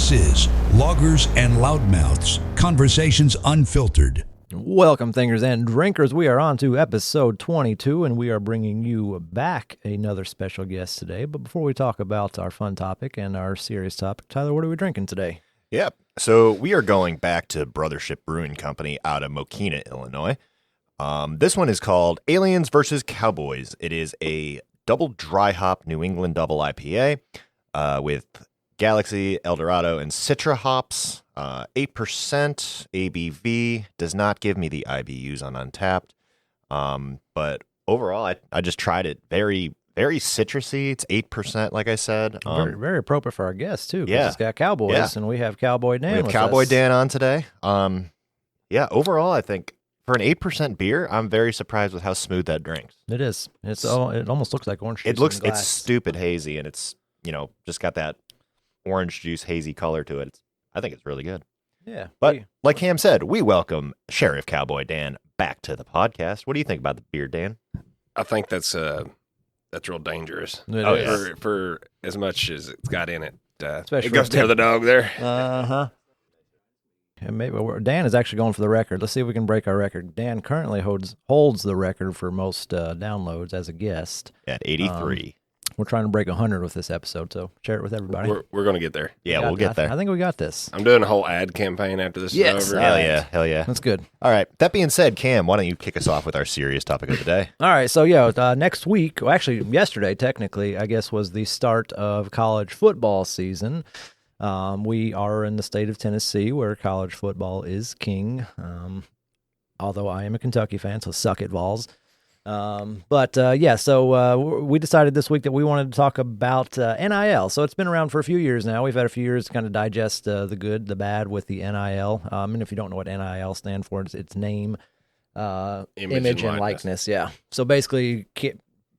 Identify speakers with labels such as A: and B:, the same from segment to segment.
A: This is Loggers and Loudmouths, Conversations Unfiltered.
B: Welcome, thinkers and drinkers. We are on to episode 22, and we are bringing you back another special guest today. But before we talk about our fun topic and our serious topic, Tyler, what are we drinking today?
C: Yep. So we are going back to Brothership Brewing Company out of Mokina, Illinois. This one is called Aliens vs. Cowboys. It is a double dry hop New England double IPA with Galaxy, Eldorado, and Citra hops. 8% ABV. Does not give me the IBUs on Untapped. But overall, I just tried it. Very, very citrusy. It's 8%, like I said.
B: Very, very appropriate for our guests, too.
C: Yeah.
B: It's got Cowboys, and we have Cowboy Dan.
C: We have
B: with
C: Cowboy
B: us.
C: Dan on today. Yeah, overall, I think for an 8% beer, I'm very surprised with how smooth that drinks.
B: It is. It almost looks like orange juice.
C: It's stupid hazy, and it's, just got that orange juice hazy color to it. I think it's really good.
B: Yeah.
C: But like Cam said, we welcome Sheriff Cowboy Dan back to the podcast. What do you think about the beer, Dan?
D: I think that's real dangerous.
B: It is.
D: For as much as it's got in it.
B: Especially
D: it goes near the dog there.
B: Uh-huh. And maybe Dan is actually going for the record. Let's see if we can break our record. Dan currently holds the record for most downloads as a guest.
C: At 83.
B: We're trying to break 100 with this episode, so share it with everybody.
D: We're going to get there.
C: Yeah, we'll get there.
B: I think we got this.
D: I'm doing a whole ad campaign after this is over.
C: Hell yeah.
B: That's good.
C: All right. That being said, Cam, why don't you kick us off with our serious topic of the day?
B: All right, so next week, well, actually yesterday technically, I guess, was the start of college football season. We are in the state of Tennessee where college football is king, although I am a Kentucky fan, so suck it, Vols. So we decided this week that we wanted to talk about NIL. So it's been around for a few years now. We've had a few years to kind of digest the good, the bad with the NIL. And if you don't know what NIL stands for, it's name, image and likeness. Yeah. So basically,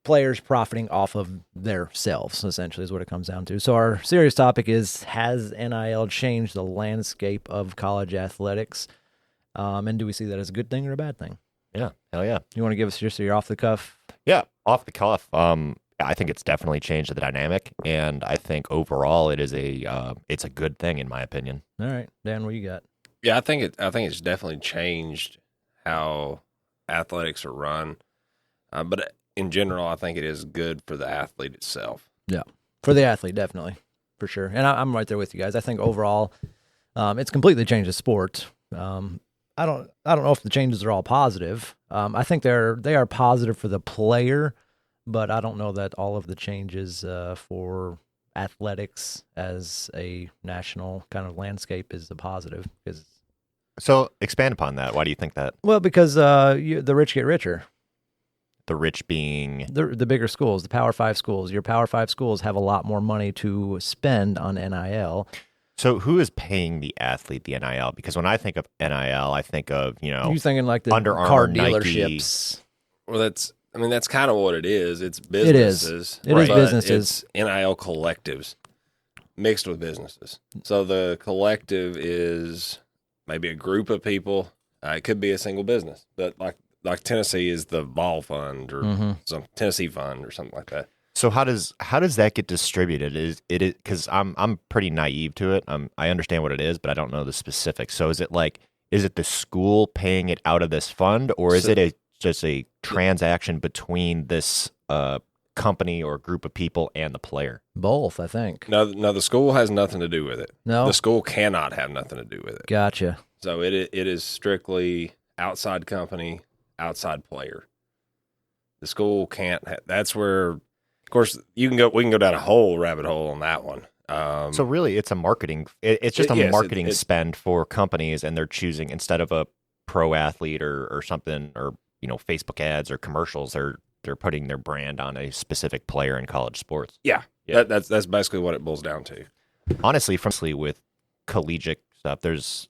B: players profiting off of themselves, essentially, is what it comes down to. So our serious topic is, has NIL changed the landscape of college athletics? And do we see that as a good thing or a bad thing?
C: Yeah, hell yeah.
B: You want to give us just your off the cuff?
C: Yeah, off the cuff. I think it's definitely changed the dynamic, and I think overall it's a good thing in my opinion.
B: All right, Dan, what you got?
D: Yeah, I think it's definitely changed how athletics are run. But in general, I think it is good for the athlete itself.
B: Yeah, for the athlete, definitely, for sure. And I'm right there with you guys. I think overall, it's completely changed the sport. I don't know if the changes are all positive. I think they are positive for the player, but I don't know that all of the changes for athletics as a national kind of landscape is the positive.
C: So expand upon that. Why do you think that?
B: Well, because the rich get richer.
C: The rich being
B: the bigger schools, the Power 5 schools. Your Power 5 schools have a lot more money to spend on NIL.
C: So who is paying the athlete the NIL? Because when I think of NIL, I think of,
B: you're thinking like the
C: Under
B: car
C: Armour, Nike.
B: dealerships.
D: Well, that's kind of what it is. It's businesses.
B: It is
D: but
B: businesses.
D: It's NIL collectives mixed with businesses. So the collective is maybe a group of people. It could be a single business, but like Tennessee is the Ball Fund or some Tennessee Fund or something like that.
C: So how does that get distributed? Is it because I'm pretty naive to it. I understand what it is, but I don't know the specifics. So is it the school paying it out of this fund, or is it just a transaction between this company or group of people and the player?
B: Both, I think.
D: No, the school has nothing to do with it.
B: No,
D: the school cannot have nothing to do with it.
B: Gotcha.
D: So it is strictly outside company, outside player. The school can't. That's where. Of course, we can go down a whole rabbit hole on that one.
C: So really, it's a marketing. It's just a marketing spend for companies, and they're choosing instead of a pro athlete or something, or Facebook ads or commercials. They're putting their brand on a specific player in college sports.
D: Yeah. That's basically what it boils down to.
C: Honestly, with collegiate stuff, there's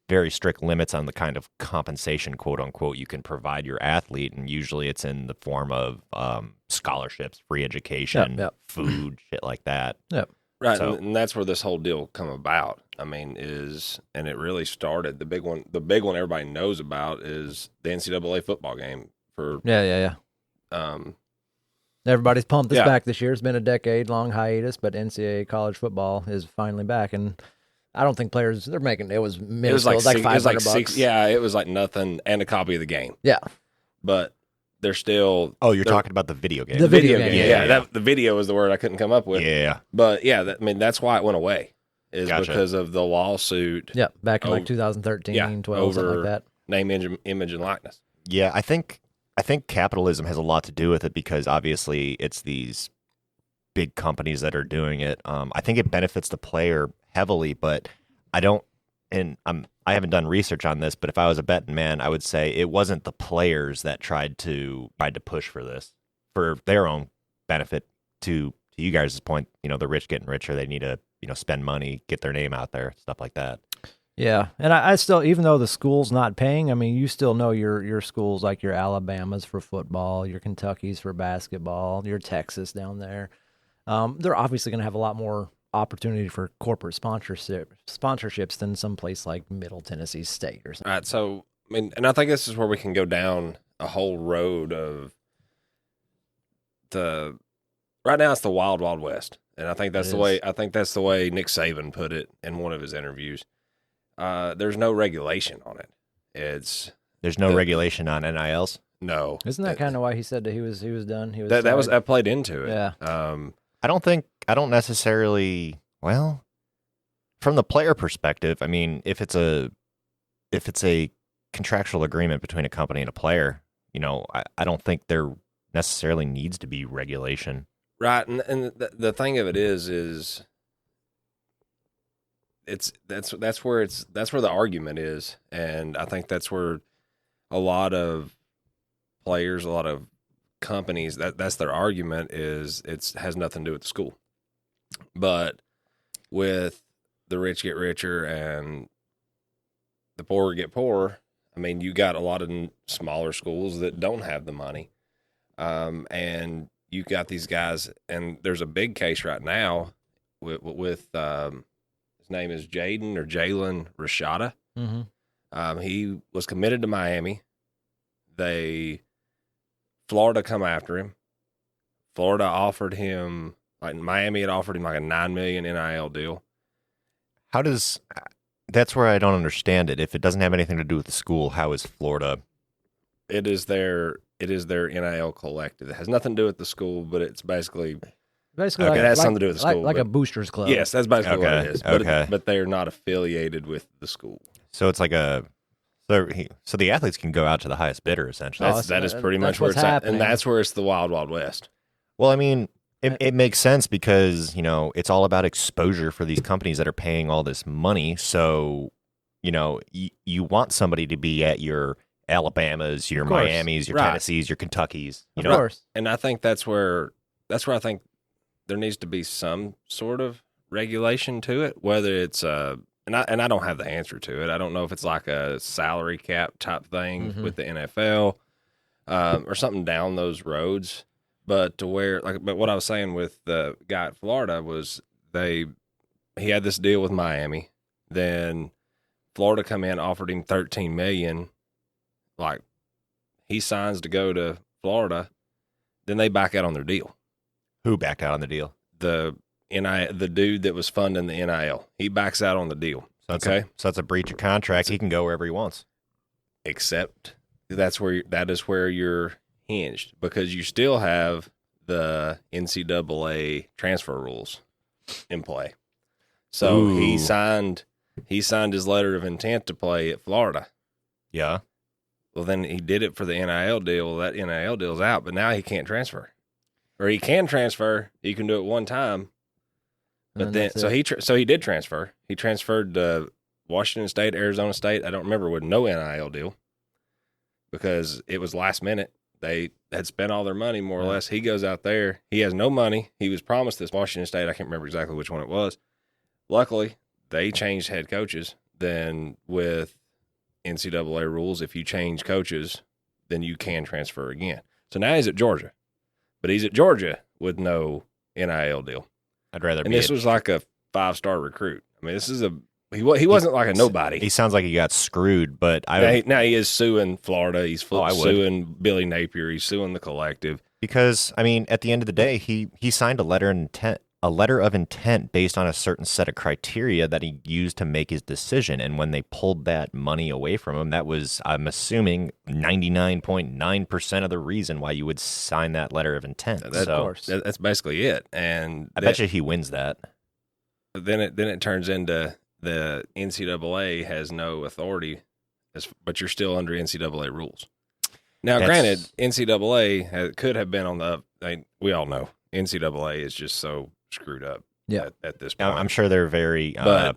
C: very strict limits on the kind of compensation, quote unquote, you can provide your athlete, and usually it's in the form of scholarships, free education, food, shit like that.
B: Yep.
D: Right,
C: So,
D: and that's where this whole deal come about. I mean, and it really started. The big one everybody knows about is the NCAA football game.
B: Everybody's pumped this back this year. It's been a decade-long hiatus, but NCAA college football is finally back. And I don't think players they're making it was minuscule.
D: It was like
B: $500.
D: Yeah, it was like nothing, and a copy of the game.
B: Yeah,
D: But they're still.
C: Oh, you're talking about the video game.
B: The video game.
D: Yeah. The video was the word I couldn't come up with.
C: Yeah.
D: But yeah, that's why it went away. Is
C: Gotcha.
D: because of the lawsuit.
B: Yeah, back in
D: Oh,
B: like 2013,
D: yeah,
B: 12, something
D: over
B: like that.
D: Name, image, and likeness.
C: Yeah, I think capitalism has a lot to do with it because obviously it's these big companies that are doing it. I think it benefits the player heavily, but I haven't done research on this, but if I was a betting man, I would say it wasn't the players that tried to push for this for their own benefit. To you guys' point, the rich getting richer, they need to spend money, get their name out there, stuff like that.
B: Yeah, and I still, even though the school's not paying, I mean, you still know your schools like your Alabamas for football, your Kentuckys for basketball, your Texas down there. They're obviously going to have a lot more opportunity for corporate sponsorships than some place like Middle Tennessee State or something.
D: All right, so and I think this is where we can go down a whole road of right now it's the wild, wild west, and I think that's the way Nick Saban put it in one of his interviews. There's no regulation on it. There's
C: no regulation on NILs.
D: No,
B: isn't that kind of why he said that he was done? He was
D: that played into it.
B: Yeah.
C: I don't necessarily. Well, from the player perspective, I mean, if it's a contractual agreement between a company and a player, I don't think there necessarily needs to be regulation.
D: Right, and the thing of it is that's where the argument is, and I think that's where a lot of players, a lot of companies, that's their argument is it has nothing to do with the school, but with the rich get richer and the poor get poorer. I mean, you got a lot of smaller schools that don't have the money, and you got these guys, and there's a big case right now with his name is Jalen Rashada.
B: Mm-hmm.
D: He was committed to Miami. Florida come after him. Florida offered him, Miami had offered him like a $9 million NIL deal.
C: That's where I don't understand it. If it doesn't have anything to do with the school, how is Florida?
D: It is their NIL collective. It has nothing to do with the school, but it's basically
B: okay.
D: It has something to do with the school.
B: Like a boosters club.
D: Yes, that's basically what it is.
C: Okay.
D: But they're not affiliated with the school.
C: So it's like so the athletes can go out to the highest bidder, essentially.
D: That is pretty much where it's at. And that's where it's the wild, wild west.
C: Well, I mean, it makes sense because, it's all about exposure for these companies that are paying all this money. So, you want somebody to be at your Alabamas, your Miamis, your Tennessees, your Kentuckys.
B: Of course.
D: And I think that's where I think there needs to be some sort of regulation to it, whether it's and I don't have the answer to it. I don't know if it's like a salary cap type thing with the NFL or something down those roads. But to where, but what I was saying with the guy at Florida was he had this deal with Miami. Then Florida come in, offered him $13 million. Like he signs to go to Florida. Then they back out on their deal.
C: Who backed out on the deal?
D: The dude that was funding the NIL. He backs out on the deal.
C: So that's a breach of contract. He can go wherever he wants.
D: Except that is where you're hinged, because you still have the NCAA transfer rules in play. So he signed his letter of intent to play at Florida.
C: Yeah.
D: Well, then he did it for the NIL deal. Well, that NIL deal's out, but now he can't transfer. Or he can transfer. He can do it one time. But then, so he did transfer. He transferred to Washington State, Arizona State. I don't remember, with no NIL deal because it was last minute. They had spent all their money, more or less. He goes out there. He has no money. He was promised this Washington State. I can't remember exactly which one it was. Luckily, they changed head coaches. Then with NCAA rules, if you change coaches, then you can transfer again. So now he's at Georgia. But he's at Georgia with no NIL deal.
C: I'd rather
D: and
C: be.
D: This was like a 5-star recruit. I mean, this is he wasn't like a nobody.
C: He sounds like he got screwed, but
D: now he is suing Florida. He's suing Billy Napier. He's suing the collective
C: because I mean, at the end of the day, he signed a letter a letter of intent based on a certain set of criteria that he used to make his decision. And when they pulled that money away from him, that was, I'm assuming, 99.9% of the reason why you would sign that letter of intent.
D: Of
C: So
B: course.
D: That's basically it. And
C: I bet you he wins that.
D: then it turns into the NCAA has no authority, but you're still under NCAA rules. Now, granted, NCAA could have been on the. We all know NCAA is just so screwed up.
B: Yeah.
D: At this point,
C: I'm sure they're very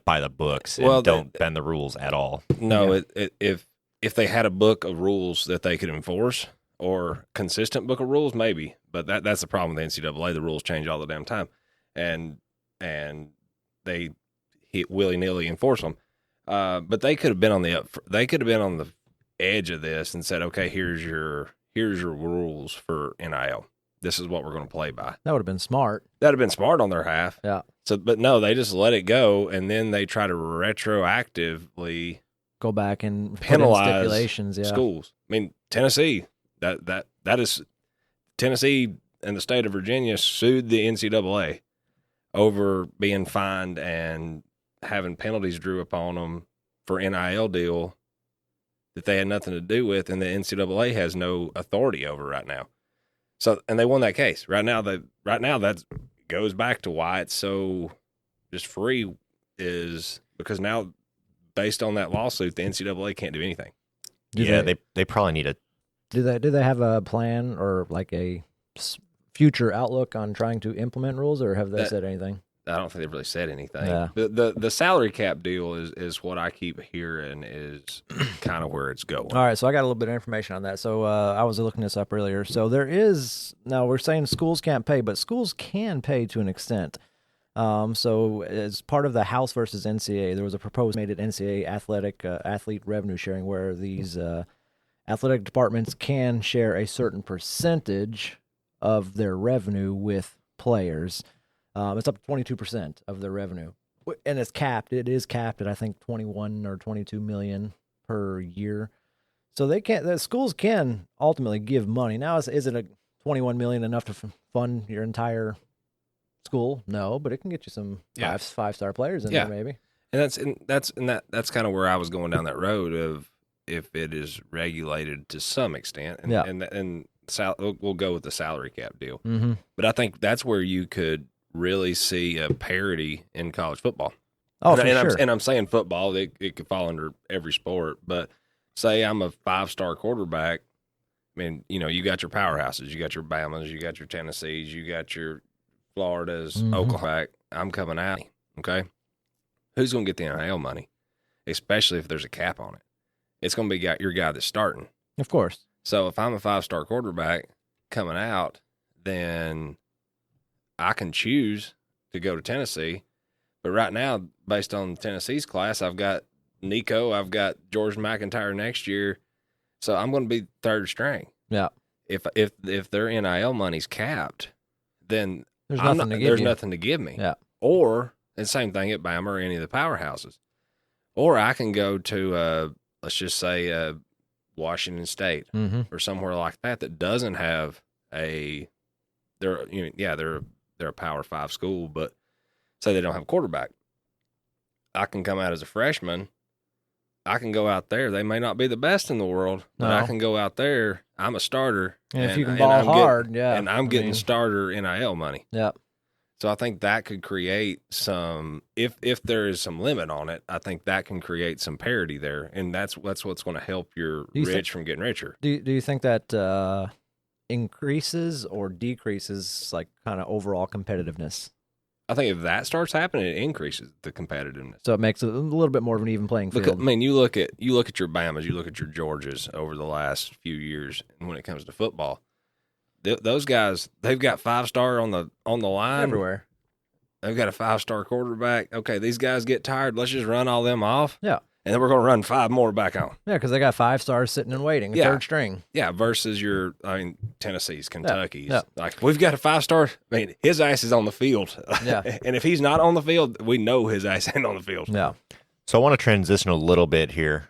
C: by the books and don't bend the rules at all.
D: No, if they had a book of rules that they could enforce or consistent book of rules, maybe. But that's the problem with the NCAA. The rules change all the damn time, and they willy nilly enforce them. But they could have been on the edge of this and said, okay, here's your rules for NIL. This is what we're going to play by.
B: That would have been smart.
D: That'd have been smart on their half.
B: Yeah.
D: So, but no, they just let it go, and then they try to retroactively
B: Go back and
D: penalize
B: put in stipulations. Yeah.
D: schools. I mean, Tennessee. That is Tennessee and the state of Virginia sued the NCAA over being fined and having penalties drew upon them for NIL deal that they had nothing to do with, and the NCAA has no authority over right now. So, and they won that case. Right now that goes back to why it's so just free is because now, based on that lawsuit, the NCAA can't do anything.
C: They probably need a.
B: Do they have a plan or like a future outlook on trying to implement rules, or have they said anything?
D: I don't think they've really said anything.
B: Yeah.
D: The salary cap deal is what I keep hearing is kind of where it's going.
B: All right, so I got a little bit of information on that. So I was looking this up earlier. So now we're saying schools can't pay, but schools can pay to an extent. So as part of the House versus NCAA, there was a proposed made at NCAA athlete revenue sharing, where these athletic departments can share a certain percentage of their revenue with players. It's up to 22% of their revenue, and it's capped. It is capped at, I think, 21 or 22 million per year. So the schools can ultimately give money. Now, is it a 21 million enough to fund your entire school? No, but it can get you some five-star players in there, maybe.
D: And that's kind of where I was going down that road of if it is regulated to some extent, and we'll go with the salary cap deal.
B: Mm-hmm.
D: But I think that's where you could really see a parity in college football.
B: Oh, for sure.
D: And I'm saying football, it could fall under every sport. But say I'm a 5-star quarterback. I mean, you got your powerhouses, you got your Bamas, you got your Tennessees, you got your Floridas, Oklahoma. I'm coming out. Okay, who's going to get the NIL money? Especially if there's a cap on it. It's going to be your guy that's starting.
B: Of course.
D: So if I'm a 5-star quarterback coming out, then I can choose to go to Tennessee. But right now, based on Tennessee's class, I've got Nico, I've got George McIntyre next year. So I'm going to be third string.
B: Yeah.
D: If their NIL money's capped, then
B: there's
D: nothing to give me.
B: Yeah.
D: Or, and same thing at Bama or any of the powerhouses. Or I can go to, let's just say, Washington State or somewhere like that doesn't have they're a Power 5 school, but say they don't have a quarterback. I can come out as a freshman. I can go out there. They may not be the best in the world, but I can go out there. I'm a starter.
B: And if you can ball hard,
D: and I'm getting starter NIL money.
B: Yeah.
D: So I think that could create some, if there is some limit on it, I think that can create some parity there, and that's what's going to help your rich from getting richer.
B: Do you think that increases or decreases like kind of overall competitiveness?
D: I think if that starts happening, it increases the competitiveness.
B: So it makes it a little bit more of an even playing field.
D: Because, I mean, you look at your Bamas, you look at your Georgias over the last few years, and when it comes to football, those guys, they've got 5-star on the line
B: everywhere.
D: They've got a 5-star quarterback. Okay, these guys get tired. Let's just run all them off.
B: Yeah.
D: And then we're going to run 5 more back on.
B: Yeah, because they got 5 stars sitting and waiting, third string.
D: Yeah, versus Tennessee's, Kentucky's. Yeah. Like, we've got a 5-star. I mean, his ass is on the field.
B: Yeah.
D: And if he's not on the field, we know his ass ain't on the field.
B: Yeah.
C: So I want to transition a little bit here.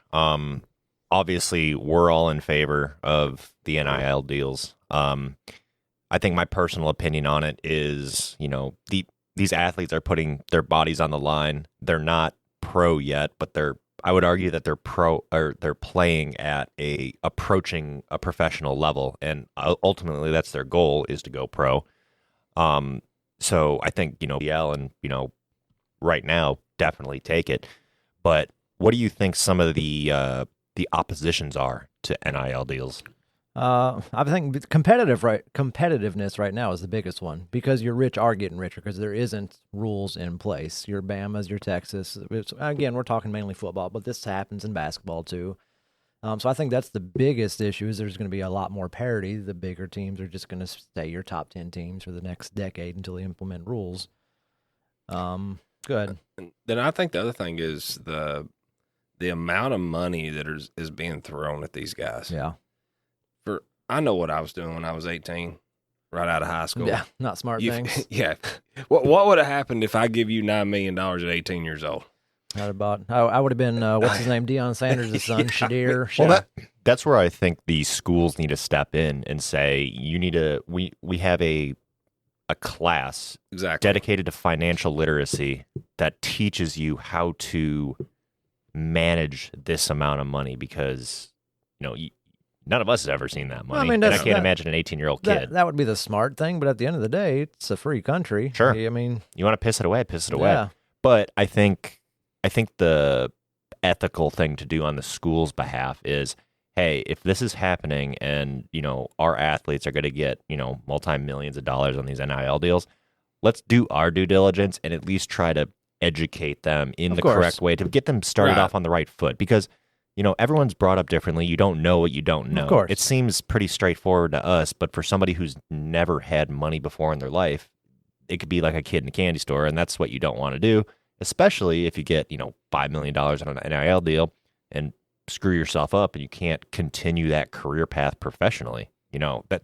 C: Obviously, we're all in favor of the NIL deals. I think my personal opinion on it is, the these athletes are putting their bodies on the line. They're not pro yet, but I would argue that they're pro, or they're playing at approaching a professional level, and ultimately that's their goal, is to go pro. So I think, NIL and, right now definitely take it. But what do you think some of the oppositions are to NIL deals?
B: I think competitiveness right now is the biggest one, because your rich are getting richer because there isn't rules in place. Your Bamas, your Texas. Again, we're talking mainly football, but this happens in basketball too. So I think that's the biggest issue, is there's going to be a lot more parity. The bigger teams are just going to stay your top 10 teams for the next decade until they implement rules. Good.
D: Then I think the other thing is the amount of money that is being thrown at these guys.
B: Yeah.
D: I know what I was doing when I was 18, right out of high school.
B: Yeah, not smart things.
D: Yeah. What would have happened if I give you $9 million at 18 years old?
B: I would have been, what's his name, Deion Sanders' son, Shadir.
C: Well, that's where I think the schools need to step in and say, we have a class dedicated to financial literacy that teaches you how to manage this amount of money, because, none of us has ever seen that money.
B: Well,
C: and I can't imagine an 18-year-old kid.
B: That would be the smart thing, but at the end of the day, it's a free country.
C: Sure.
B: I mean,
C: you want to piss it away,
B: Yeah.
C: But I think the ethical thing to do on the school's behalf is, hey, if this is happening and, our athletes are going to get, multi-millions of dollars on these NIL deals, let's do our due diligence and at least try to educate them in the correct way to get them started off on the right foot. Because everyone's brought up differently. You don't know what you don't know.
B: Of course.
C: It seems pretty straightforward to us, but for somebody who's never had money before in their life, it could be like a kid in a candy store, and that's what you don't want to do, especially if you get, $5 million on an NIL deal and screw yourself up and you can't continue that career path professionally.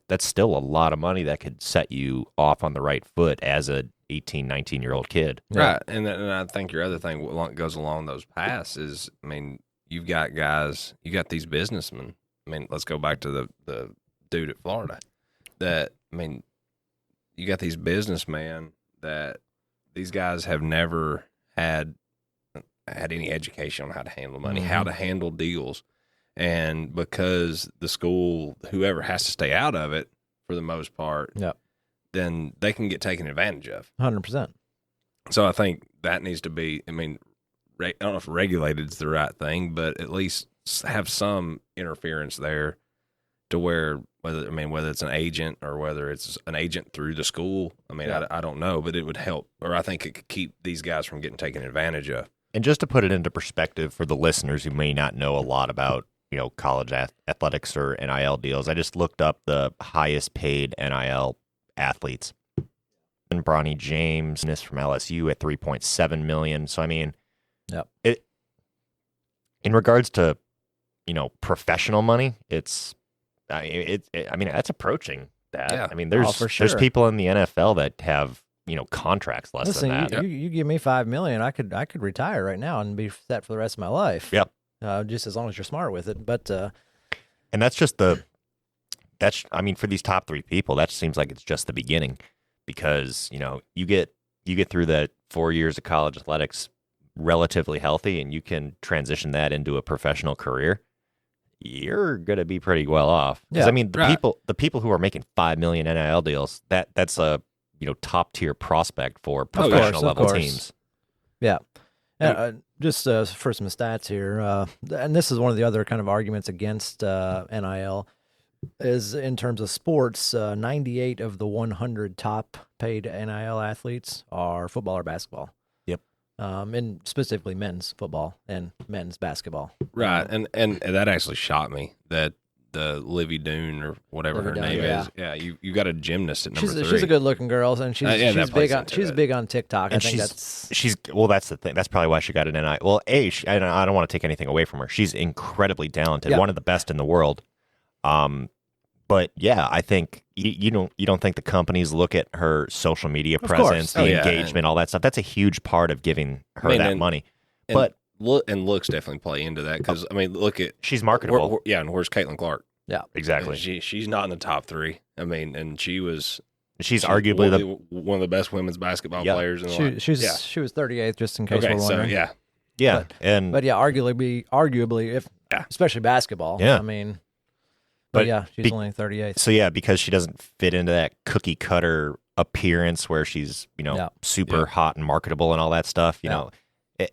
C: That's still a lot of money that could set you off on the right foot as a 18, 19-year-old kid.
D: Right. And I think your other thing goes along those paths is, you've got guys, you got these businessmen. Let's go back to the dude at Florida. You got these businessmen that these guys have never had any education on how to handle money, how to handle deals. And because the school, whoever has to stay out of it for the most part, then they can get taken advantage of.
B: 100%.
D: So I think that needs to be, I don't know if regulated is the right thing, but at least have some interference there to where, whether it's an agent or whether it's an agent through the school, I don't know, but it would help, or I think it could keep these guys from getting taken advantage of.
C: And just to put it into perspective for the listeners who may not know a lot about, college athletics or NIL deals, I just looked up the highest paid NIL athletes. And Bronny James from LSU at $3.7 million. So, in regards to, professional money, that's approaching that.
D: Yeah.
C: There's people in the NFL that have, contracts less than that.
B: You give me $5 million, I could retire right now and be set for the rest of my life.
C: Yep.
B: Just as long as you're smart with it. But
C: and that's just for these top three people, that seems like it's just the beginning, because you get through that 4 years of college athletics relatively healthy, and you can transition that into a professional career. You're gonna be pretty well off. Because the people who are making $5 million NIL deals, that's a top tier prospect for professional level teams.
B: Yeah. Just for some stats here, and this is one of the other kind of arguments against NIL, is in terms of sports, 98 of the 100 top paid NIL athletes are football or basketball.
C: Yep.
B: And specifically men's football and men's basketball.
D: Right. And that actually shocked me that the Livy Doon or whatever her name is. Yeah, you got a gymnast at number 3.
B: She's a good looking girl, and she's big on TikTok.
C: And that's the thing. That's probably why she got an NIL. Well, I don't want to take anything away from her. She's incredibly talented, one of the best in the world. But yeah, I think you don't think the companies look at her social media presence, the engagement, all that stuff. That's a huge part of giving her that money. But
D: looks definitely play into that, because look at,
C: she's marketable.
D: And where's Caitlin Clark?
B: Yeah,
C: exactly.
D: She's not in the top 3. And she was
C: She's arguably
D: one of the best women's basketball players in the league.
B: She was 38th, just in case we're wondering.
D: So,
C: yeah.
B: But arguably, if especially basketball.
C: Yeah.
B: I mean, but she's only 38th.
C: So because she doesn't fit into that cookie cutter appearance where she's super hot and marketable and all that stuff. You know,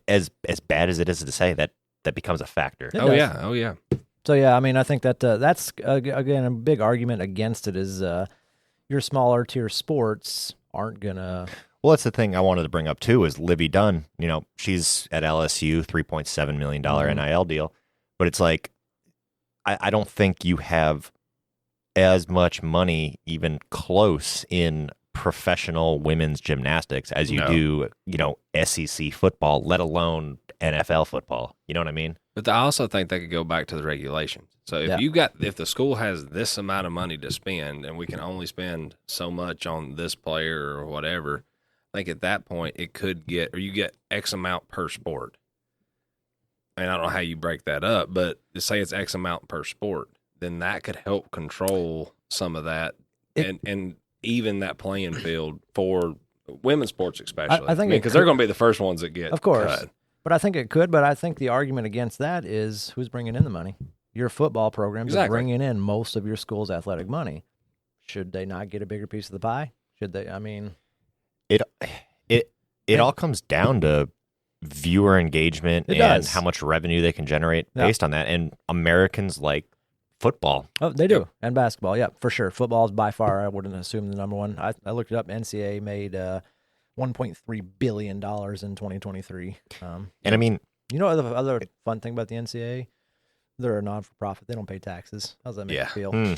C: as bad as it is to say, that becomes a factor.
D: Oh yeah.
B: So I mean, I think that that's again a big argument against it is your smaller tier sports aren't gonna.
C: Well, that's the thing I wanted to bring up too is Livy Dunn. You know, she's at LSU, $3.7 million NIL deal, but it's like I don't think you have as much money even close in professional women's gymnastics as you do, SEC football, let alone NFL football. You know what I mean?
D: But I also think they could go back to the regulations. So if the school has this amount of money to spend and we can only spend so much on this player or whatever, I think at that point you get X amount per sport. And I don't know how you break that up, but to say it's X amount per sport, then that could help control some of that and even that playing field for women's sports especially.
B: I think
D: because they're going to be the first ones that get cut.
B: But I think it could. But I think the argument against that is who's bringing in the money. Your football programs are bringing in most of your school's athletic money. Should they not get a bigger piece of the pie? Should they? I mean,
C: it all comes down to viewer engagement and how much revenue they can generate based on that. And Americans like football.
B: Oh, they do. And basketball. Yeah, for sure. Football is by far, I wouldn't assume, the number one. I looked it up. NCAA made $1.3 billion in 2023.
C: And I mean,
B: you know the other fun thing about the NCAA? They're a non-for-profit. They don't pay taxes. How does that make you feel?
C: Man,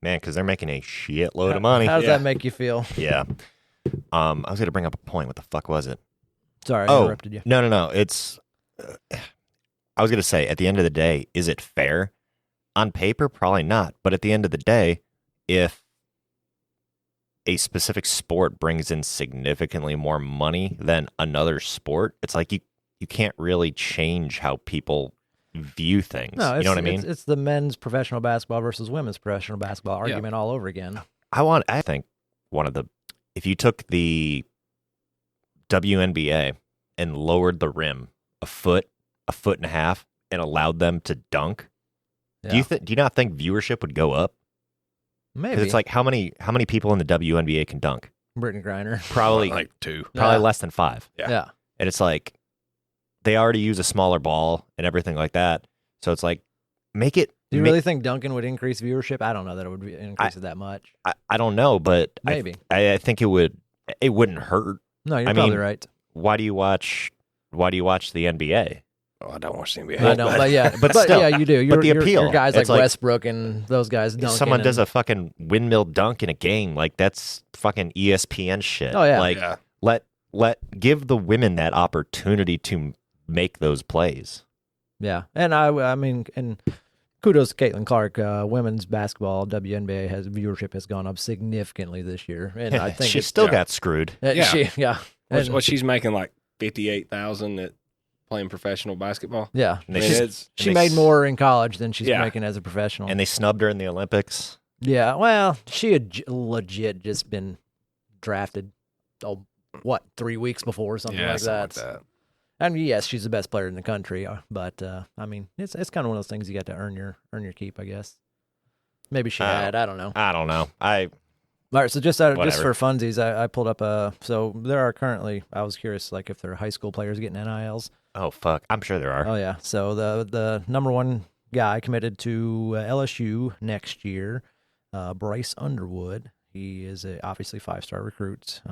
C: because they're making a shitload of money.
B: How does that make you feel?
C: Yeah. I was going to bring up a point. What the fuck was it?
B: Sorry, I interrupted you.
C: No. It's. I was going to say, at the end of the day, is it fair? On paper, probably not. But at the end of the day, if a specific sport brings in significantly more money than another sport, it's like you can't really change how people view things.
B: No,
C: you know what I mean?
B: It's the men's professional basketball versus women's professional basketball argument all over again.
C: I think if you took the WNBA and lowered the rim a foot and a half, and allowed them to dunk, do you not think viewership would go up?
B: Maybe.
C: 'Cause it's like how many people in the WNBA can dunk?
B: Brittany Griner.
C: Probably
D: like 2.
C: Probably less than 5.
B: Yeah.
C: And it's like they already use a smaller ball and everything like that. So it's like make it.
B: Do you really think Duncan would increase viewership? I don't know that it would increase it that much.
C: I don't know, but
B: maybe
C: I think it would. It wouldn't hurt.
B: No, you're probably right.
C: Why do you watch the NBA?
D: Oh, I don't watch the NBA.
B: I don't, but
C: still,
B: yeah, you do.
C: But the appeal,
B: your guys like Westbrook and those guys dunking.
C: Someone does a fucking windmill dunk in a game, like that's fucking ESPN shit.
B: Oh yeah,
C: like give the women that opportunity to make those plays.
B: Yeah, and I mean, and kudos to Caitlin Clark. Women's basketball WNBA viewership has gone up significantly this year, and I think
C: she still got screwed.
D: She's making like $58,000 at playing professional basketball.
B: Yeah, she made more in college than she's making as a professional.
C: And they snubbed her in the Olympics.
B: Yeah, well, she had legit just been drafted. 3 weeks before or something like that. I mean, yes, she's the best player in the country, but I mean, it's kind of one of those things you got to earn your keep, I guess. Maybe she had. I don't know.
C: All
B: right, so just for funsies, I pulled up so there are currently, I was curious, like if there are high school players getting NILs.
C: Oh fuck, I'm sure there are.
B: Oh yeah, so the number one guy committed to LSU next year, Bryce Underwood. He is obviously 5-star recruit.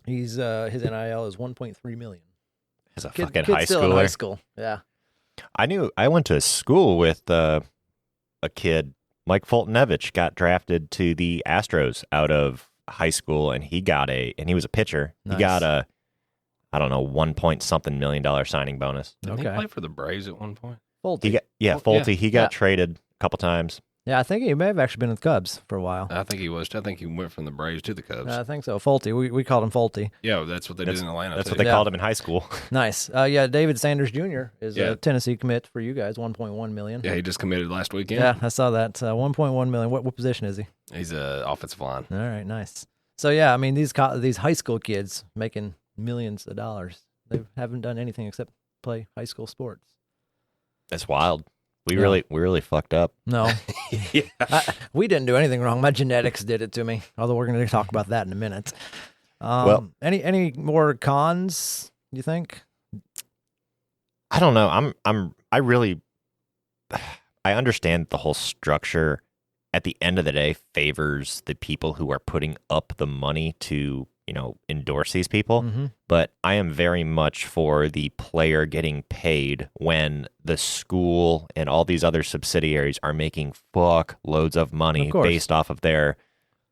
B: His NIL is $1.3 million.
C: As a fucking high
B: still
C: schooler.
B: In high school, yeah.
C: I went to school with a kid. Mike Fultonevich got drafted to the Astros out of high school, and he was a pitcher. Nice. He got a, I don't know, $1 million signing bonus.
D: Did he play for the Braves at one point?
B: Fulte.
C: Fulte. He got traded a couple times.
B: Yeah, I think he may have actually been with the Cubs for a while.
D: I think he was. I think he went from the Braves to the Cubs.
B: I think so. Fulte. We called him Fulte.
D: Yeah, that's what they did in Atlanta.
C: That's
D: too.
C: what they called him in high school.
B: Nice. Yeah, David Sanders Jr. is
D: Yeah.
B: a Tennessee commit for you guys, $1.1 million.
D: Yeah, he just committed last weekend.
B: Yeah, I saw that. $1.1 million. What position is he?
D: He's a offensive line.
B: All right, nice. So yeah, I mean these high school kids making millions of dollars. They haven't done anything except play high school sports.
C: That's wild. We
B: Yeah.
C: really fucked up.
B: No,
D: Yeah.
B: we didn't do anything wrong. My genetics did it to me. Although we're going to talk about that in a minute.
C: Well-
B: any more cons? You think?
C: I don't know. I understand the whole structure at the end of the day favors the people who are putting up the money to, endorse these people.
B: Mm-hmm.
C: But I am very much for the player getting paid when the school and all these other subsidiaries are making fuck loads of money
B: Of course.
C: based off of their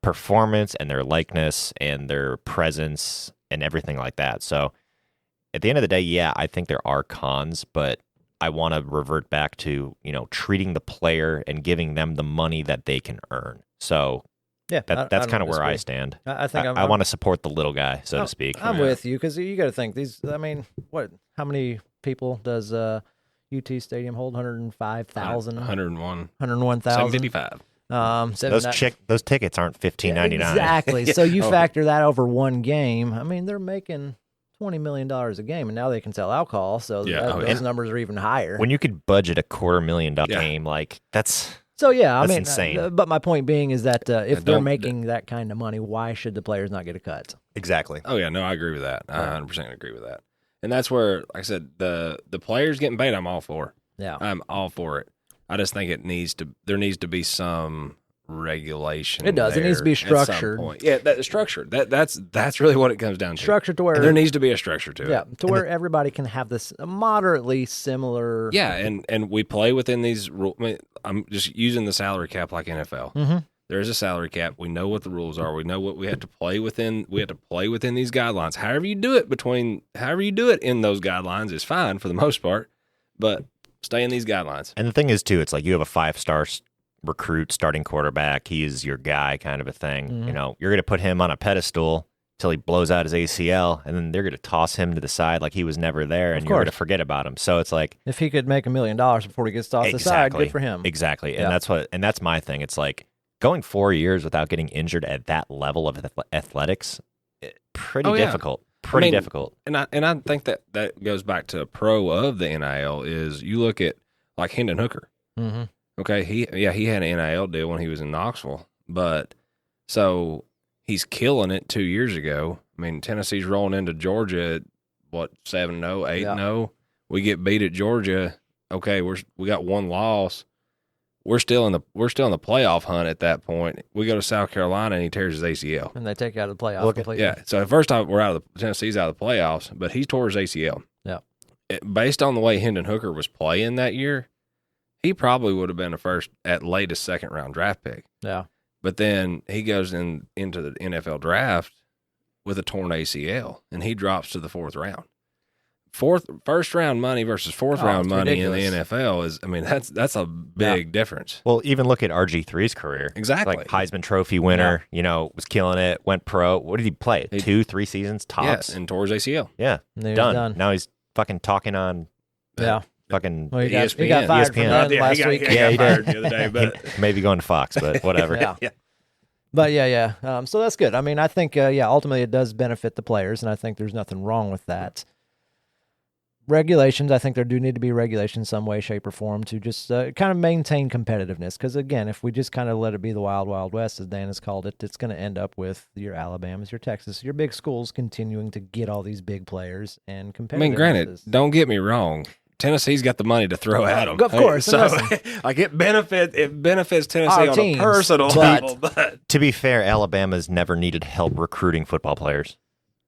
C: performance and their likeness and their presence and everything like that. So at the end of the day, yeah, I think there are cons, but I want to revert back to, treating the player and giving them the money that they can earn. So
B: Yeah,
C: that's kind of where I stand.
B: I think
C: I want to support the little guy, so to speak.
B: I'm with you because you got to think these. I mean, how many people does UT Stadium hold? 105,000,
D: 101.
B: 101,000,
D: 755.
C: Those tickets aren't $15.99.
B: Exactly. So you
D: Oh.
B: factor that over one game. I mean, they're making $20 million a game, and now they can sell alcohol, so
D: Yeah.
B: those numbers are even higher.
C: When you could budget a $250,000
D: Yeah.
C: game, like that's
B: So yeah, I
C: That's
B: mean,
C: insane.
B: but my point being is that if they're
D: don't-
B: making that kind of money, why should the players not get a cut?
C: exactly.
D: Oh yeah, no, I agree with that. I 100% agree with that. And that's where, like I said, the players getting paid, I'm all for.
B: Yeah,
D: I'm all for it. I just think there needs to be some regulation.
B: It does. It needs to be
D: there at some
B: structured.
D: point. Yeah, that's structured. That's really what it comes down to.
B: structure to where
D: And there needs to be a structure to
B: yeah
D: it.
B: to where everybody can have this moderately similar.
D: Yeah, and we play within these rules. I mean, I'm just using the salary cap like NFL.
B: Mhm.
D: There is a salary cap. We know what the rules are. We know what we have to play within. We have to play within these guidelines. However you do it in those guidelines is fine for the most part, but stay in these guidelines.
C: And the thing is, too, it's like you have a 5-star recruit starting quarterback. He is your guy kind of a thing.
B: Mhm.
C: You're going to put him on a pedestal till he blows out his ACL, and then they're going to toss him to the side like he was never there, and
B: Of
C: you're going to
B: course.
C: forget about him. So it's like,
B: If he could make $1 million before he gets tossed aside, good for him.
C: Exactly.
B: Yeah.
C: And that's my thing. It's like going 4 years without getting injured at that level of athletics, pretty
D: Oh, yeah.
C: difficult. Pretty
D: I mean,
C: difficult.
D: And I think that goes back to a pro of the NIL is you look at like Hendon Hooker.
B: Mm-hmm.
D: Okay, he had an NIL deal when he was in Knoxville, but so he's killing it 2 years ago. I mean, Tennessee's rolling into Georgia at what 7-0, 8-0. We get beat at Georgia. Okay, we got one loss. We're still in the playoff hunt at that point. We go to South Carolina and he tears his ACL.
B: And they take you out of the playoffs
C: Look at-
B: completely.
D: Yeah, so the first time Tennessee's out of the playoffs, but he tore his ACL.
B: Yeah.
D: Based on the way Hendon Hooker was playing that year, he probably would have been at latest second round draft pick.
B: Yeah.
D: But then he goes into the NFL draft with a torn ACL, and he drops to the fourth round. First round money versus fourth round
B: it's
D: money
B: ridiculous.
D: in the NFL is, I mean, that's a big difference.
C: Well, even look at RG3's career.
D: Exactly.
C: Like Heisman Trophy winner, was killing it, went pro. What did he play? 2-3 seasons tops?
D: Yes, and tore his ACL.
C: Yeah.
B: And then he was
C: Done.
B: done.
C: Now he's fucking talking on
B: Yeah.
C: fucking
B: Well, he got
D: ESPN.
B: fired from
C: ESPN.
B: them last week.
C: Yeah, he
D: got
C: did.
D: fired the other day, but
C: maybe going to Fox, but whatever.
B: Yeah.
D: Yeah.
B: But yeah. So that's good. I mean, I think, ultimately it does benefit the players, and I think there's nothing wrong with that. Regulations, I think there do need to be regulations some way, shape, or form to just kind of maintain competitiveness. Because, again, if we just kind of let it be the wild, wild west, as Dan has called it, it's going to end up with your Alabamas, your Texas, your big schools continuing to get all these big players and competitiveness.
D: I mean, granted, don't get me wrong. Tennessee's got the money to throw at them.
B: Of course,
D: So,
B: and
D: like it benefits Tennessee
B: Our
D: on
B: teams,
D: a personal
B: but-
D: level. But
C: To be fair, Alabama's never needed help recruiting football players.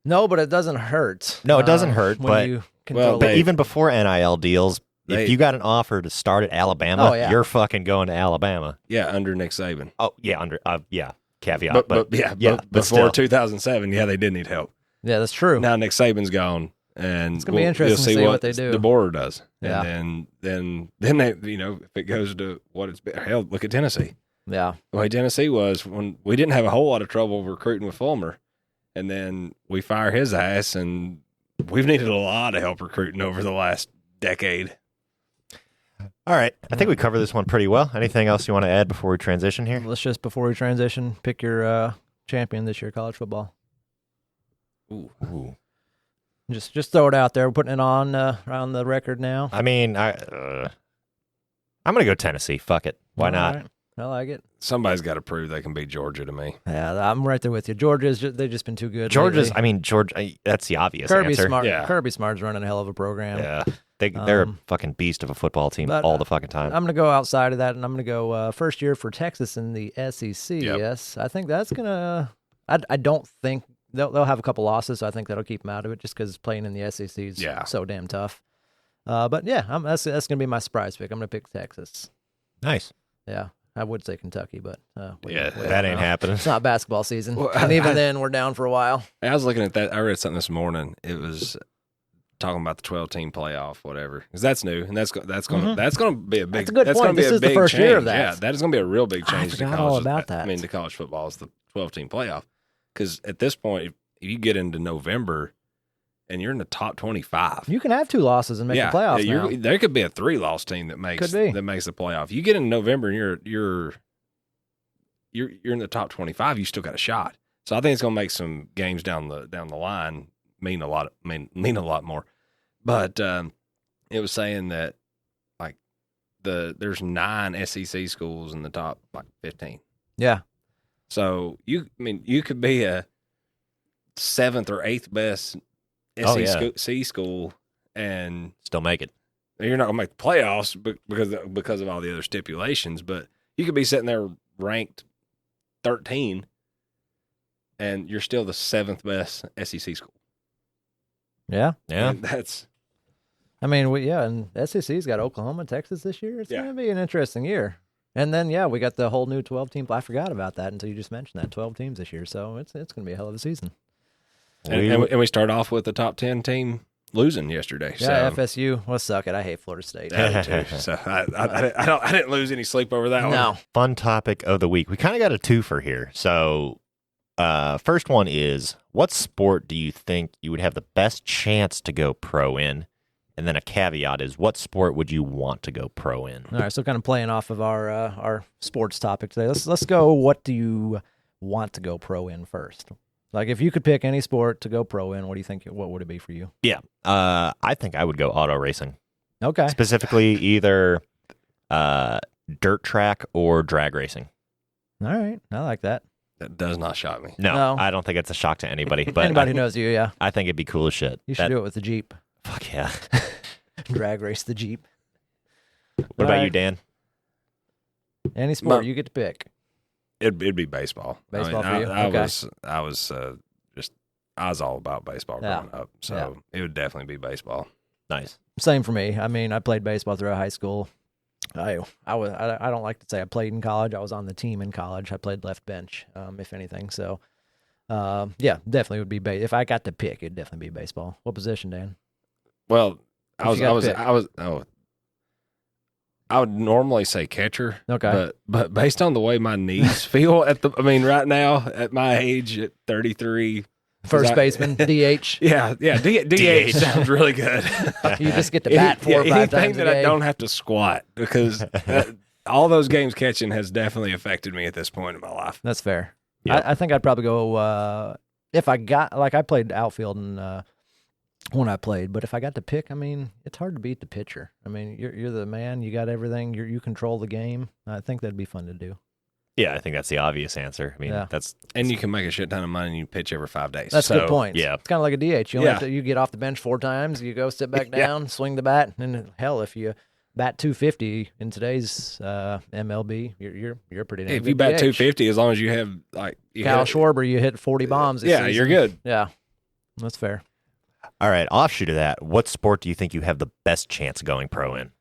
B: No, but it doesn't hurt.
C: No, it doesn't hurt,
B: when
C: but-
B: you
D: Well,
B: control
C: But
B: it.
C: even before NIL deals,
D: They-
C: if you got an offer to start at Alabama,
B: Oh, yeah.
C: you're fucking going to Alabama.
D: yeah, under Nick Saban.
C: Oh, yeah, caveat.
D: But
C: but
D: before
C: still.
D: 2007, they did need help.
B: Yeah, that's true.
D: Now Nick Saban's gone. And
B: It's gonna be interesting to see what they do.
D: The border does.
B: Yeah.
D: And then they, if it goes to what it's been, hell, look at Tennessee.
B: Yeah.
D: The way Tennessee was when we didn't have a whole lot of trouble recruiting with Fulmer, and then we fire his ass, and we've needed a lot of help recruiting over the last decade.
C: All right. I think we covered this one pretty well. Anything else you want to add before we transition here?
B: Let's just, before we transition, pick your champion this year, college football.
C: Ooh.
B: Just throw it out there. We're putting it on the record now.
C: I mean, I'm going to go Tennessee. Fuck it. Why
B: All
C: not?
B: right. I like it.
D: Somebody's got to prove they can beat Georgia to me.
B: Yeah, I'm right there with you. They've just been too good.
C: Georgia's,
B: lately.
C: Georgia, that's the obvious
B: Kirby
C: answer.
B: Smart.
D: Yeah.
B: Kirby Smart's running a hell of a program.
C: Yeah. They're a fucking beast of a football team
B: But,
C: all the fucking time.
B: I'm going to go outside of that, and I'm going to go first year for Texas in the SEC.
D: Yep.
B: Yes, I think that's going to – I don't think – they'll have a couple losses, so I think that'll keep them out of it just because playing in the SEC is so damn tough. But, yeah, that's going to be my surprise pick. I'm going to pick Texas.
C: Nice.
B: Yeah, I would say Kentucky, but
C: That ain't happening.
B: It's not basketball season,
D: Well,
B: and even then, we're down for a while.
D: I was looking at that. I read something this morning. It was talking about the 12-team playoff, whatever, because that's new, and that's going to be a big.
B: That's a good point.
D: Gonna be
B: This
D: a
B: is the
D: big
B: first
D: change.
B: year of that.
D: Yeah, that is going to be a real big change.
B: I forgot
D: to college.
B: all about that.
D: I mean, to college football is the 12-team playoff, because at this point, if you get into November and you're in the top 25,
B: You can have 2 losses and make the playoffs now.
D: there could be a 3-loss team that makes the playoff. You get in November and you're in the top 25, you still got a shot. So I think it's going to make some games down the line mean a lot more. But it was saying that like there's 9 SEC schools in the top like 15.
B: Yeah.
D: So you could be a 7th or 8th best SEC school and
C: Still make it.
D: you're not going to make the playoffs because of all the other stipulations, but you could be sitting there ranked 13 and you're still the 7th best SEC school.
B: Yeah.
C: Yeah.
D: And that's
B: and SEC's got Oklahoma, Texas this year. It's going to be an interesting year. And then, we got the whole new 12-team. I forgot about that until you just mentioned that 12 teams this year. So it's going to be a hell of a season.
D: and we start off with the top 10 team losing yesterday.
B: Yeah,
D: so.
B: FSU. Well, suck it. I hate Florida State.
D: I do too. So I didn't lose any sleep over that one.
B: No.
C: Fun topic of the week. We kind of got a twofer here. So, first one is, what sport do you think you would have the best chance to go pro in? And then a caveat is, what sport would you want to go pro in?
B: All right, so kind of playing off of our sports topic today. Let's go. What do you want to go pro in first? Like, if you could pick any sport to go pro in, what do you think? What would it be for you?
C: Yeah, I think I would go auto racing.
B: Okay.
C: Specifically, either dirt track or drag racing.
B: All right, I like that.
D: That does not shock me.
C: No, I don't think it's a shock to anybody. But
B: Anybody who knows you, yeah.
C: I think it'd be cool as shit.
B: You should do it with the Jeep.
C: Fuck yeah.
B: Drag race the Jeep.
C: What about you, Dan?
B: Any sport you get to pick.
D: It'd be baseball.
B: Baseball for you?
D: I
B: Okay.
D: I was all about baseball growing up, so it would definitely be baseball.
C: Nice.
B: Same for me. I mean, I played baseball throughout high school. I don't like to say I played in college. I was on the team in college. I played left bench, if anything. So, definitely would be if I got to pick, it'd definitely be baseball. What position, Dan?
D: Well, I would normally say catcher.
B: Okay.
D: But based on the way my knees feel right now at my age at 33,
B: First baseman, DH.
D: Yeah, DH sounds really good.
B: You just get to bat 4 or 5 times
D: anything
B: a
D: that I
B: game.
D: don't have to squat, because all those games catching has definitely affected me at this point in my life.
B: That's fair.
C: Yep.
B: I think I'd probably go if I got I played outfield and when I played, but if I got to pick, I mean, it's hard to beat the pitcher. I mean, you're the man. You got everything. You control the game. I think that'd be fun to do.
C: Yeah, I think that's the obvious answer. I mean,
D: and you can make a shit ton of money and you pitch every 5 days.
B: That's a good point.
C: Yeah.
B: It's kind of like a DH. You get off the bench 4 times, you go sit back down, swing the bat, and hell, if you bat 250 in today's MLB, you're pretty.
D: If you bat 250, as long as you have
B: Kyle Schwarber, you hit 40 bombs.
D: Yeah, you're good.
B: Yeah, that's fair.
C: All right, offshoot of that, what sport do you think you have the best chance of going pro in?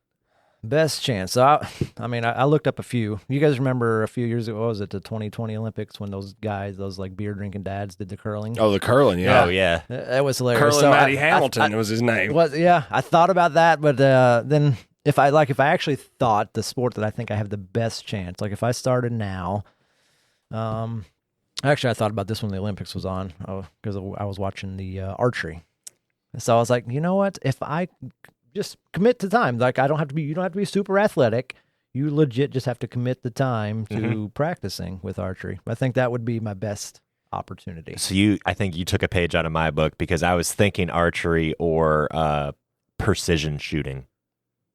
B: Best chance. So I looked up a few. You guys remember a few years ago? What was it? The 2020 Olympics when those guys, those like beer drinking dads, did the curling.
D: Oh, the curling, yeah.
C: Oh yeah.
B: That was hilarious.
D: Curling
B: So
D: Matty Hamilton was his name.
B: I thought about that, but then if I actually thought the sport that I think I have the best chance, like if I started now, actually I thought about this when the Olympics was on because I was watching the archery. So I was like, you know what? If I just commit to time, like you don't have to be super athletic. You legit just have to commit the time to practicing with archery. I think that would be my best opportunity.
C: So I think you took a page out of my book because I was thinking archery or precision shooting.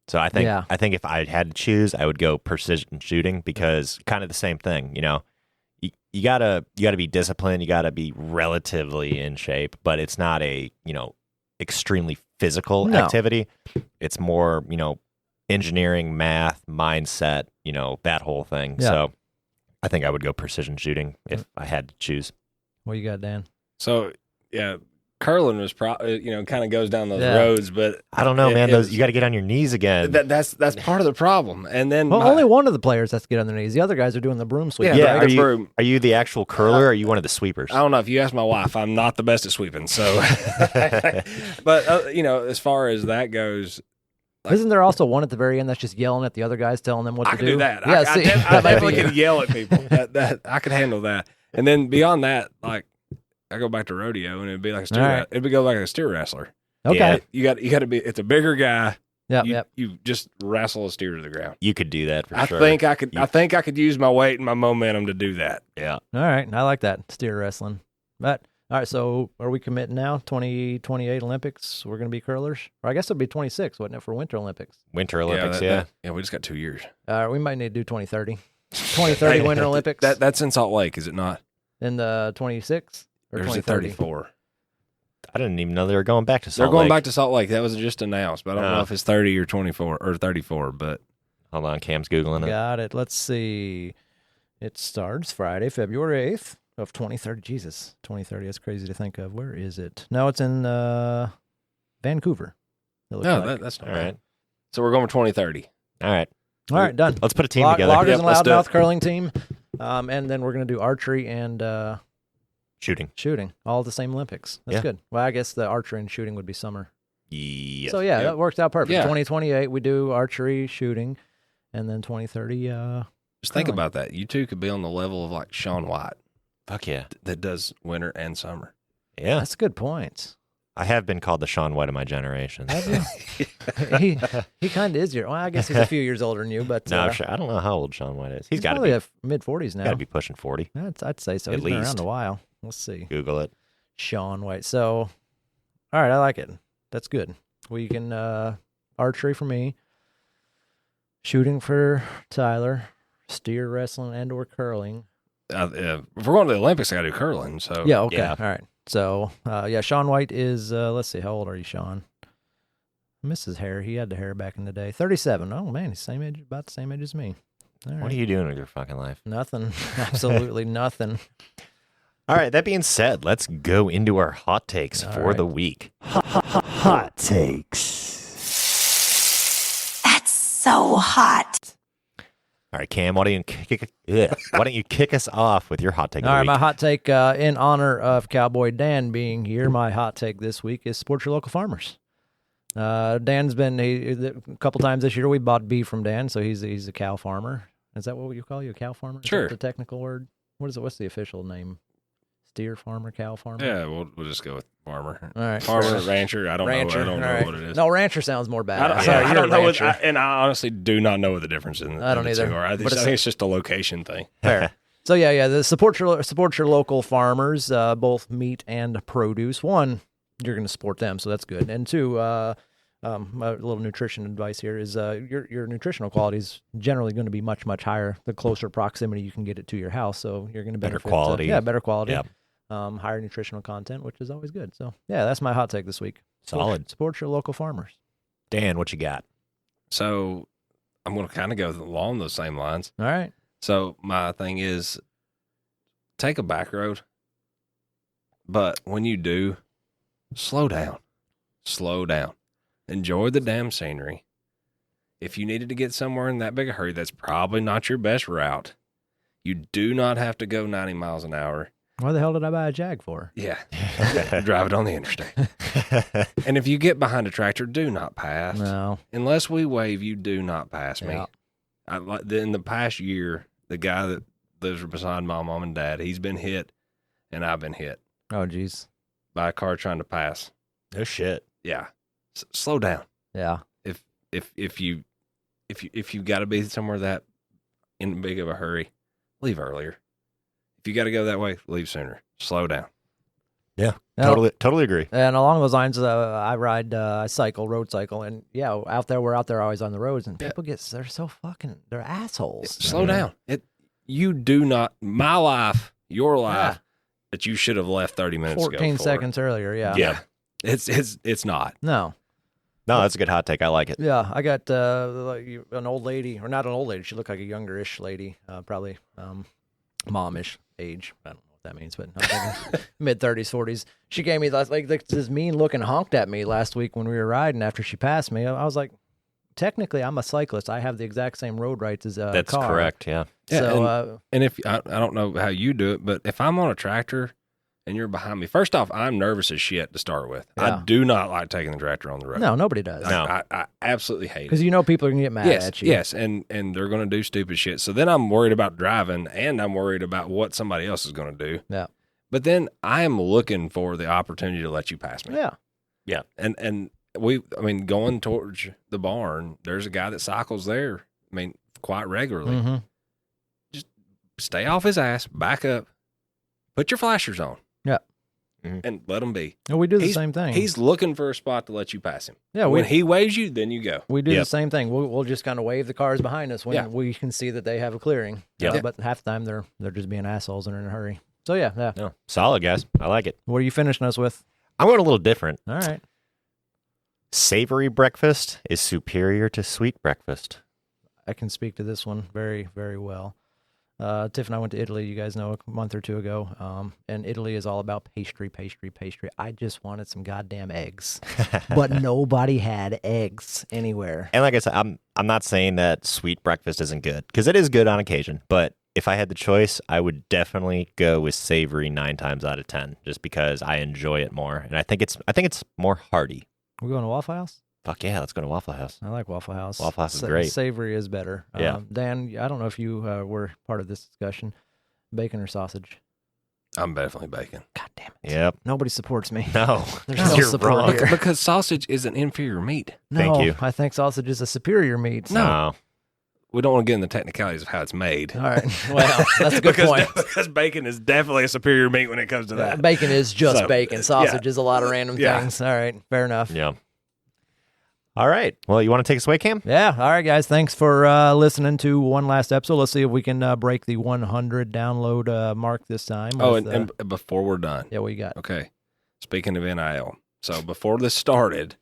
C: So I think if I had to choose, I would go precision shooting because kind of the same thing. You know, you gotta be disciplined. You gotta be relatively in shape, but it's not a extremely physical activity. It's more engineering, math, mindset. That whole thing.
B: Yeah.
C: So I think I would go precision shooting if I had to choose.
B: What you got, Dan?
D: So, yeah, curling was probably, kind of goes down those roads, but
C: I don't know, man. You got to get on your knees again.
D: That's part of the problem. And then
B: only one of the players has to get on their knees. The other guys are doing the broom sweep.
D: Yeah,
B: right?
C: Are you the actual curler or are you one of the sweepers?
D: I don't know. If you ask my wife, I'm not the best at sweeping. So, but as far as that goes,
B: isn't there also one at the very end that's just yelling at the other guys, telling them what to do?
D: I can do that.
B: Yeah,
D: I definitely can yell at people. That I can handle that. And then beyond that, like I go back to rodeo, and it'd be like a steer.
B: Right.
D: It'd go like a steer wrestler.
B: Okay,
D: you got to be. It's a bigger guy.
B: Yeah,
D: You just wrestle a steer to the ground.
C: You could do that for sure.
D: I think I could use my weight and my momentum to do that.
C: Yeah.
B: All right, I like that steer wrestling. But all right, so are we committing now? 2028 Olympics, we're going to be curlers, or I guess it'll be 26, wouldn't it, for Winter Olympics?
C: Winter Olympics, yeah.
D: We just got 2 years.
B: We might need to do 2030. 2030 Winter Olympics.
D: That's in Salt Lake, is it not?
B: In the 26 or
D: There's
B: 2030?
D: 34.
C: I didn't even know they were going back to Salt Lake.
D: They're going back to Salt Lake. That was just announced, but I don't know if it's 30 or 24 or 34. But
C: hold on, Cam's Googling it.
B: Got it. Let's see. It starts Friday, February 8th of 2030. Jesus, 2030. That's crazy to think of. Where is it? No, it's in Vancouver.
D: That's not right. So we're going for 2030.
C: All right.
B: All right, done.
C: Let's put a team together.
B: Loggers and
D: let's do
B: Loudmouth
D: it.
B: curling team. And then we're going to do archery and
C: Shooting.
B: all at the same Olympics. That's good. Well, I guess the archery and shooting would be summer.
C: Yes.
B: So, that works out perfect.
D: Yeah.
B: 2028, we do archery, shooting, and then 2030,
D: Just think about that. You two could be on the level of like Shaun White.
C: Fuck yeah.
D: That does winter and summer.
C: Yeah.
B: That's a good point.
C: I have been called the Shaun White of my generation.
B: Have you? he kind of is well, I guess he's a few years older than you, but
C: No, sure. I don't know how old Shaun White is. He's got to
B: probably
C: be
B: mid-40s now.
C: got to be pushing 40.
B: I'd say so.
C: At
B: He's been
C: least.
B: around a while. Let's see.
C: Google it.
B: Shaun White. So, all right, I like it. That's good. We can archery for me, shooting for Tyler, steer wrestling and/or curling.
D: If we're going to the Olympics, I got to do curling. So
B: Yeah. Okay.
C: Yeah.
B: All right. So, Shaun White is. Let's see. How old are you, Shaun? I miss his hair. He had the hair back in the day. 37. Oh man, he's about the same age as me. All right.
C: What are you doing with your fucking life?
B: Nothing. Absolutely nothing.
C: All right, that being said, let's go into our hot takes
B: All
C: for
B: right.
C: the week.
A: Hot takes.
E: That's so hot.
C: All right, Cam, why don't you kick us off with your hot take of
B: All
C: the
B: right,
C: week?
B: my hot take in honor of Cowboy Dan being here. My hot take this week is support your local farmers. Dan's been a couple times this year. We bought beef from Dan, so he's a cow farmer. Is that what you call you, a cow farmer? Is
D: Sure.
B: that the technical word? What is it? What's the official name? Steer farmer, cow farmer?
D: Yeah, we'll just go with farmer.
B: All right.
D: Farmer, rancher. I don't
B: Rancher.
D: know. I don't
B: all
D: know
B: right.
D: what it is.
B: No, rancher sounds more bad.
D: I don't know what, and I honestly do not know what the difference in
B: I don't
D: the
B: either.
D: two are. I
B: But
D: think it's just a location thing.
B: Fair. So the support your local farmers, both meat and produce. One, you're going to support them, so that's good. And two, a little nutrition advice here is your nutritional quality is generally going to be much, much higher the closer proximity you can get it to your house. So you're going to
C: Better
B: benefit,
C: quality.
B: better quality.
C: Yep.
B: Higher nutritional content, which is always good. So that's my hot take this week.
C: Solid.
B: Support your local farmers.
C: Dan, what you got?
D: So I'm going to kind of go along those same lines.
B: All right.
D: So my thing is take a back road, but when you do, slow down. Enjoy the damn scenery. if you needed to get somewhere in that big a hurry, that's probably not your best route. You do not have to go 90 miles an hour.
B: What the hell did I buy a Jag for?
D: Yeah. Drive it on the interstate. And if you get behind a tractor, do not pass.
B: No.
D: Unless we wave, you do not pass me.
B: Yeah.
D: In the past year, the guy that lives beside my mom and dad, he's been hit, and I've been hit
B: Oh, geez.
D: by a car trying to pass.
C: No shit.
D: Yeah. Slow down.
B: Yeah.
D: If you got to be somewhere that in big of a hurry, leave earlier. If you got to go that way, leave sooner. Slow down.
C: Yeah,
B: Now-
C: totally agree.
B: And along those lines, I cycle, road cycle, and yeah, we're out there always on the roads, and people they're so fucking, they're assholes.
D: Slow down. You do not, my life, your life, that you should have left 30 minutes ago.
B: 14 seconds earlier, yeah.
D: Yeah. It's not.
B: No.
C: No, that's a good hot take. I like it.
B: Yeah, I got an old lady, or not an old lady. She looked like a younger-ish lady, probably mom-ish age. I don't know what that means, but I'm thinking mid-30s, 40s. She gave me this mean look and honked at me last week when we were riding after she passed me. I was like, technically, I'm a cyclist. I have the exact same road rights as a
C: That's
B: car.
C: correct, yeah.
B: So,
D: And if I don't know how you do it, but if I'm on a tractor and you're behind me, first off, I'm nervous as shit to start with.
B: Yeah.
D: I do not like taking the tractor on the road.
B: no, nobody does.
C: No.
D: I absolutely hate it.
B: Because people are going to get mad at you.
D: Yes, and they're going to do stupid shit. So then I'm worried about driving, and I'm worried about what somebody else is going to do.
B: Yeah.
D: But then I am looking for the opportunity to let you pass me.
B: Yeah.
C: Yeah.
D: And going towards the barn, there's a guy that cycles there, quite regularly.
B: Mm-hmm.
D: Just stay off his ass, back up, put your flashers on.
B: Yeah.
D: And let him be.
B: And we do the same thing.
D: He's looking for a spot to let you pass him.
B: Yeah,
D: when he waves you, then you go.
B: We do
C: Yep.
B: the same thing. We'll just kind of wave the cars behind us when we can see that they have a clearing.
C: Yep.
B: But half the time they're just being assholes and in a hurry. So yeah.
C: No, solid, guys. I like it.
B: What are you finishing us with?
C: I'm going a little different.
B: All right.
C: Savory breakfast is superior to sweet breakfast.
B: I can speak to this one very, very well. Tiff and I went to Italy, you guys know, a month or two ago. And Italy is all about pastry. I just wanted some goddamn eggs. But nobody had eggs anywhere.
C: And like I said, I'm not saying that sweet breakfast isn't good, because it is good on occasion. But if I had the choice, I would definitely go with savory 9 times out of 10, just because I enjoy it more, and I think it's more hearty.
B: We going to Waffle House?
C: Fuck yeah, let's go to Waffle House.
B: I like Waffle House.
C: Waffle House is great.
B: Savory is better.
C: Yeah.
B: Dan, I don't know if you were part of this discussion. Bacon or sausage?
D: I'm definitely bacon.
B: God damn it.
C: Yep.
B: Nobody supports me.
C: No,
B: There's no
C: you're
B: support
C: wrong.
B: here.
D: Because sausage is an inferior meat.
B: No,
C: Thank you.
B: I think sausage is a superior meat.
C: No.
D: We don't want to get into the technicalities of how it's made.
B: All right. Well, that's a good point.
D: Because bacon is definitely a superior meat when it comes to that.
B: Bacon is just
D: So,
B: bacon. Sausage is a lot of random
D: Yeah.
B: things. All right. Fair enough.
C: Yeah. All right. Well, you want to take us away, Cam?
B: Yeah. All right, guys. Thanks for listening to one last episode. Let's see if we can break the 100 download mark this time.
D: Oh,
B: with,
D: and before we're done.
B: yeah, what you got?
D: Okay. Speaking of NIL. So before this started,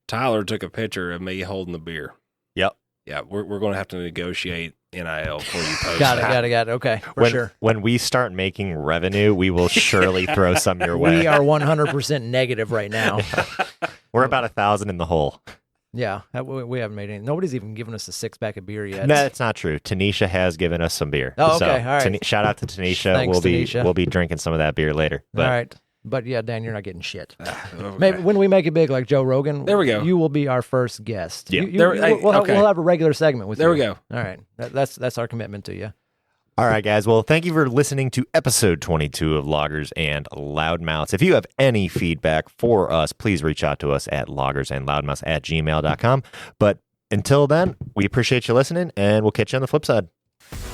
D: Tyler took a picture of me holding the beer.
C: Yep.
D: Yeah, we're going to have to negotiate NIL before you post
B: Got it.
D: that.
B: Got it. Okay. For sure.
C: When we start making revenue, we will surely throw some your way.
B: We are 100% negative right now.
C: We're about 1,000 in the hole.
B: Yeah, we haven't made any. Nobody's even given us a 6-pack of beer yet.
C: No, that's not true. Tanisha has given us some beer.
B: Oh, okay.
C: So,
B: All right.
C: Shout out to Tanisha.
B: Thanks, Tanisha.
C: We'll be drinking some of that beer later. But
B: All right. But yeah, Dan, you're not getting shit.
D: Okay.
B: Maybe when we make it big like Joe Rogan,
D: There we go.
B: You will be our first guest.
C: Yeah.
B: We'll have a regular segment with you.
D: There we go.
B: All right. That's our commitment to you.
C: all right, guys. Well, thank you for listening to episode 22 of Loggers and Loudmouths. If you have any feedback for us, please reach out to us at loggersandloudmouths@gmail.com. But until then, we appreciate you listening, and we'll catch you on the flip side.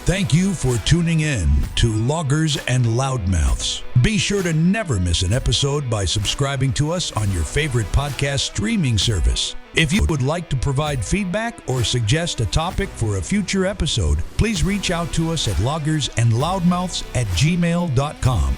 A: Thank you for tuning in to Loggers and Loudmouths. Be sure to never miss an episode by subscribing to us on your favorite podcast streaming service. If you would like to provide feedback or suggest a topic for a future episode, please reach out to us at loggersandloudmouths@gmail.com.